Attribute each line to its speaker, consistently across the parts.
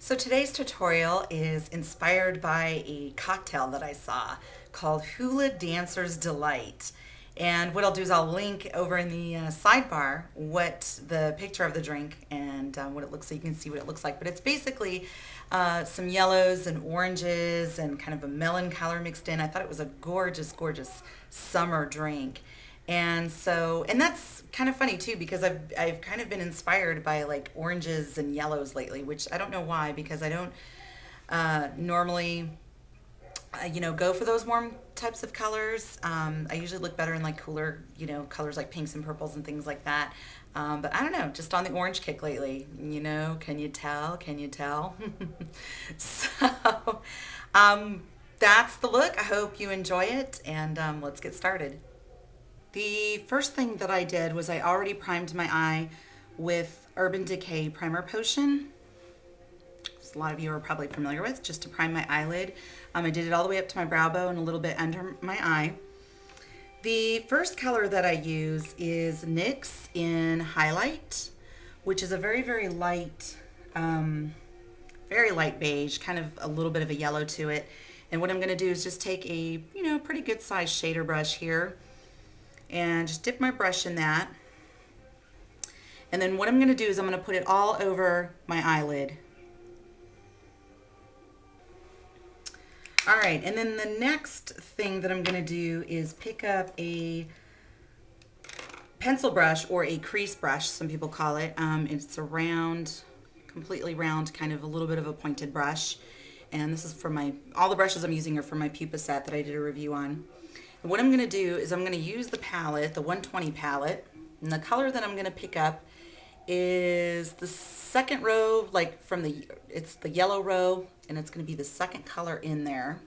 Speaker 1: So today's tutorial is inspired by a cocktail that I saw called Hula Dancer's Delight. And what I'll do is I'll link over in the sidebar what the picture of the drink and what it looks like. You can see what it looks like. But it's basically some yellows and oranges and kind of a melon color mixed in. I thought it was a gorgeous, gorgeous summer drink. And that's kind of funny too, because I've kind of been inspired by like oranges and yellows lately, which I don't know why, because I don't normally go for those warm types of colors. I usually look better in like cooler, colors like pinks and purples and things like that. But I don't know, just on the orange kick lately, can you tell? Can you tell? So that's the look. I hope you enjoy it, and let's get started. The first thing that I did was I already primed my eye with Urban Decay Primer Potion. A lot of you are probably familiar with, just to prime my eyelid. I did it all the way up to my brow bone and a little bit under my eye. The first color that I use is NYX in Highlight, which is a very, very light beige, kind of a little bit of a yellow to it. And what I'm going to do is just take a, pretty good size shader brush here and just dip my brush in that. And then what I'm going to do is I'm going to put it all over my eyelid. All right, and then the next thing that I'm going to do is pick up a pencil brush, or a crease brush, some people call it. It's a round, completely round, kind of a little bit of a pointed brush. And this is for all the brushes I'm using are for my pupa set that I did a review on. And what I'm going to do is I'm going to use the palette, the 120 palette, and the color that I'm going to pick up is the second row, like it's the yellow row, and it's going to be the second color in there,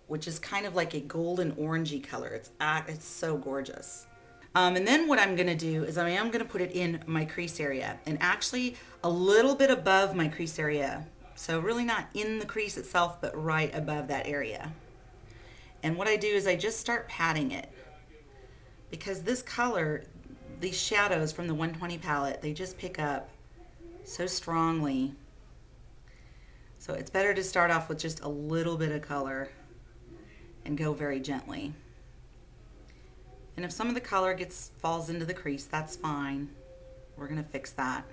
Speaker 1: which is kind of like a golden orangey color. It's so gorgeous. And then what I'm going to do is I am going to put it in my crease area, and actually a little bit above my crease area. So really not in the crease itself, but right above that area. And what I do is I just start patting it, because this color, these shadows from the 120 palette, they just pick up so strongly. So it's better to start off with just a little bit of color and go very gently. And if some of the color falls into the crease, that's fine. We're going to fix that.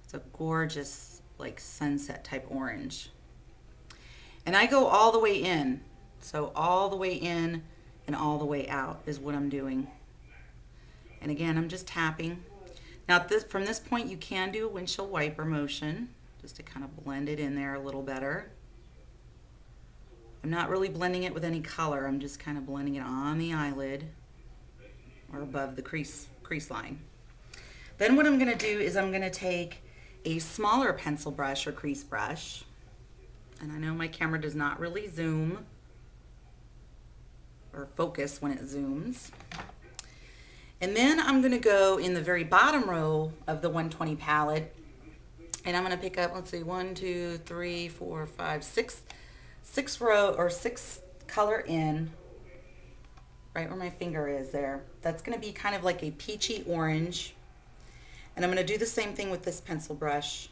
Speaker 1: It's a gorgeous, like sunset type orange. And I go all the way in. So all the way in and all the way out is what I'm doing. And again, I'm just tapping. Now from this point, you can do a windshield wiper motion just to kind of blend it in there a little better. I'm not really blending it with any color. I'm just kind of blending it on the eyelid or above the crease line. Then what I'm going to do is I'm going to take a smaller pencil brush or crease brush. And I know my camera does not really zoom or focus when it zooms. And then I'm going to go in the very bottom row of the 120 palette, and I'm going to pick up, let's see, 1, 2, 3, 4, 5, 6 row or 6 color in, right where my finger is there. That's going to be kind of like a peachy orange. And I'm going to do the same thing with this pencil brush.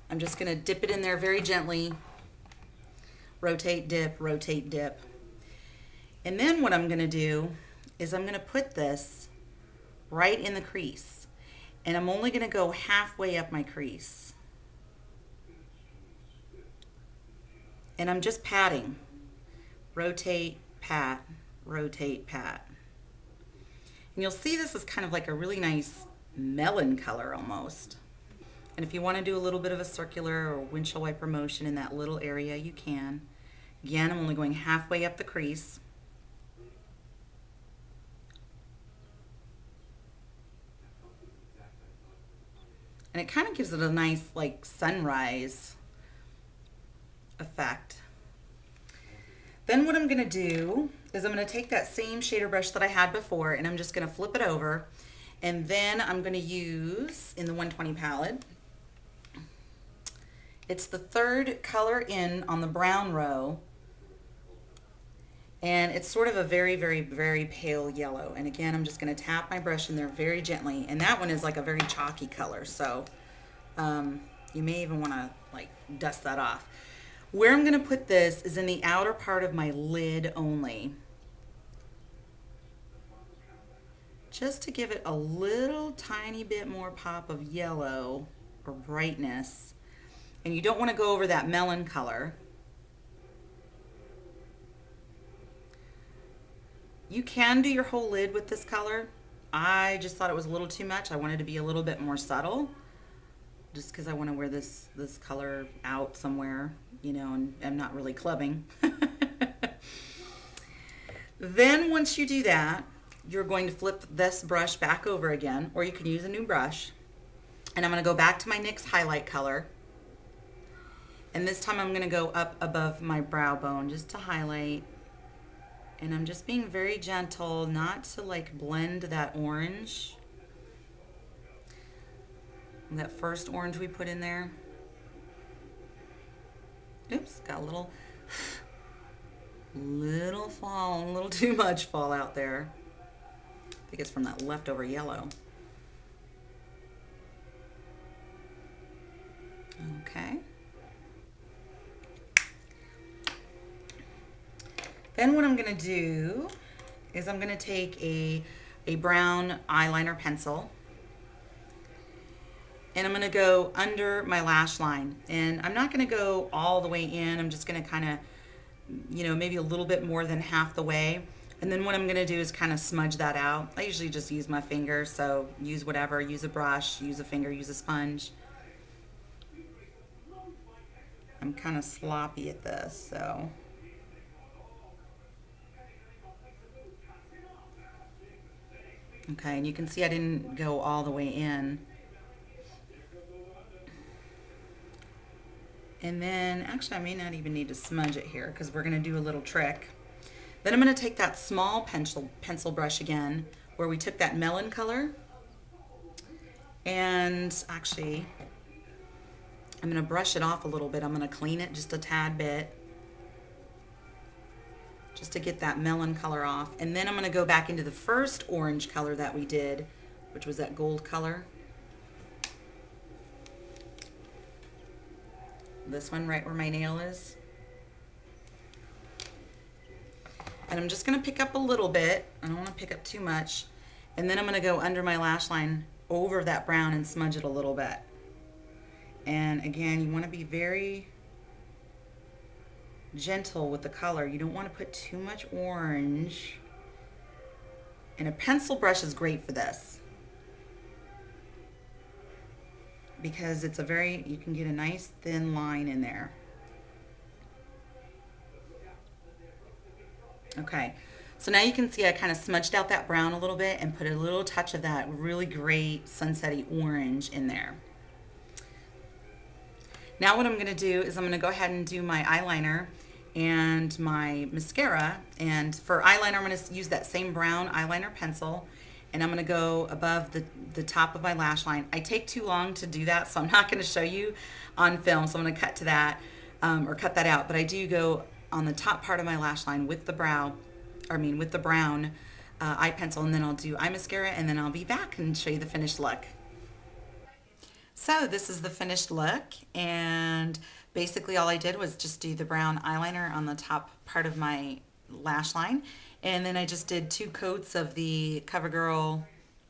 Speaker 1: I'm just going to dip it in there very gently. Rotate, dip, rotate, dip. And then what I'm going to do is I'm going to put this right in the crease. And I'm only going to go halfway up my crease. And I'm just patting. Rotate, pat, rotate, pat. And you'll see this is kind of like a really nice melon color almost. And if you want to do a little bit of a circular or windshield wiper motion in that little area, you can. Again, I'm only going halfway up the crease. And it kind of gives it a nice like sunrise effect. Then what I'm going to do is I'm going to take that same shader brush that I had before, and I'm just going to flip it over. And then I'm going to use, in the 120 palette, it's the third color in on the brown row, And it's sort of a very, very, very pale yellow. And again, I'm just going to tap my brush in there very gently. And that one is like a very chalky color. So you may even want to like dust that off. Where I'm going to put this is in the outer part of my lid only. Just to give it a little tiny bit more pop of yellow or brightness. And you don't want to go over that melon color. You can do your whole lid with this color. I just thought it was a little too much. I wanted to be a little bit more subtle, just because I want to wear this color out somewhere, you know, and I'm not really clubbing. Then once you do that, you're going to flip this brush back over again, or you can use a new brush. And I'm going to go back to my NYX highlight color. And this time I'm going to go up above my brow bone just to highlight. And I'm just being very gentle, not to like blend that orange. That first orange we put in there. Oops, got a little fall, a little too much fall out there. I think it's from that leftover yellow. Okay. Then what I'm going to do is I'm going to take a brown eyeliner pencil and I'm going to go under my lash line. And I'm not going to go all the way in. I'm just going to kind of, you know, maybe a little bit more than half the way. And then what I'm going to do is kind of smudge that out. I usually just use my finger, so use whatever. Use a brush, use a finger, use a sponge. I'm kind of sloppy at this, so... Okay, and you can see I didn't go all the way in. And then, actually I may not even need to smudge it here because we're going to do a little trick. Then I'm going to take that small pencil brush again, where we took that melon color. And actually, I'm going to brush it off a little bit. I'm going to clean it just a tad bit, just to get that melon color off. And then I'm going to go back into the first orange color that we did, which was that gold color. This one right where my nail is. And I'm just going to pick up a little bit. I don't want to pick up too much. And then I'm going to go under my lash line over that brown and smudge it a little bit. And again, you want to be very gentle with the color. You don't want to put too much orange. And a pencil brush is great for this, because it's a very, you can get a nice thin line in there. Okay, so now you can see I kind of smudged out that brown a little bit and put a little touch of that really great sunsetty orange in there. Now what I'm going to do is I'm going to go ahead and do my eyeliner and my mascara. And for eyeliner, I'm going to use that same brown eyeliner pencil, and I'm going to go above the top of my lash line. I take too long to do that, so I'm not going to show you on film, so I'm going to cut to that, or cut that out. But I do go on the top part of my lash line with the brown eye pencil, and then I'll do eye mascara, and then I'll be back and show you the finished look. So this is the finished look, and basically all I did was just do the brown eyeliner on the top part of my lash line, and then I just did 2 coats of the CoverGirl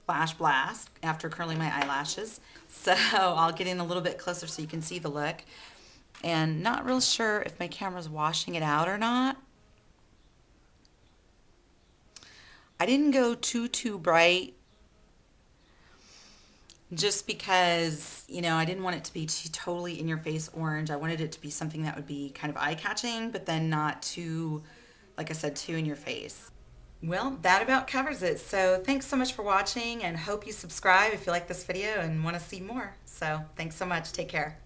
Speaker 1: Lash Blast after curling my eyelashes. So I'll get in a little bit closer so you can see the look, and not real sure if my camera's washing it out or not. I didn't go too bright, just because, you know, I didn't want it to be too totally in your face orange. I wanted it to be something that would be kind of eye-catching, but then not too, like I said, too in your face. Well, that about covers it. So thanks so much for watching, and hope you subscribe if you like this video and want to see more. So thanks so much. Take care.